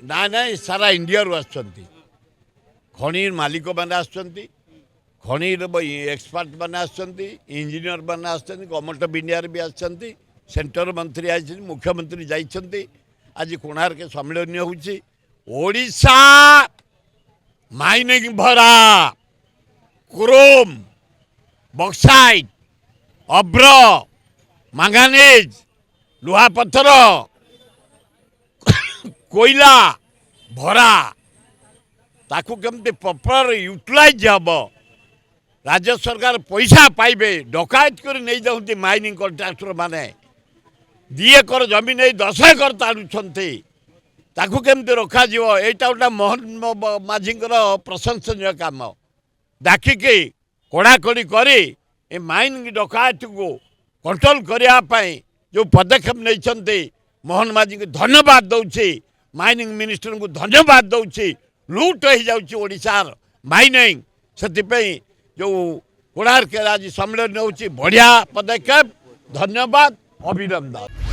ना ना सारा इंडिया आसुँच खनि मालिक मैंने आसुँच खनि एक्सपर्ट मैंने आसुँच इंजीनियर मैंने आसुँच गवर्नमेंट ऑफ इंडिया भी आसुँच सेंटर मंत्री आई मुख्यमंत्री जाइछन्ति आज कोणार्क सम्मेलन होउछि ओडिशा माइनिंग भरा क्रोम बक्साइट अब्र मांगानीज लुहा पत्थर कोयला भरा ताकू केमती प्रॉपर यूटिलाइज हम राज्य सरकार पैसा पाइबे डकायत कर नहीं जाऊँगी माइनिंग कॉन्ट्रैक्टर माने 2 एकर जमी नहीं 10 एकर ताड़ुंटे ताकू केमती रखा यहाँ गोटे मोहन माझी प्रशंसनीय काम डाकिकी कड़ाकड़ी करी ए माइनिंग डकायत को कंट्रोल करने जो पदक्षेप नहीं मोहन माझी को धन्यवाद दौची माइनिंग मिनिस्टर को धन्यवाद दौची लुट हो जाशार माइनिंग से जो कोणार्क आज सम्मेलन होची बढ़िया पदक्षेप धन्यवाद अभिनंदन।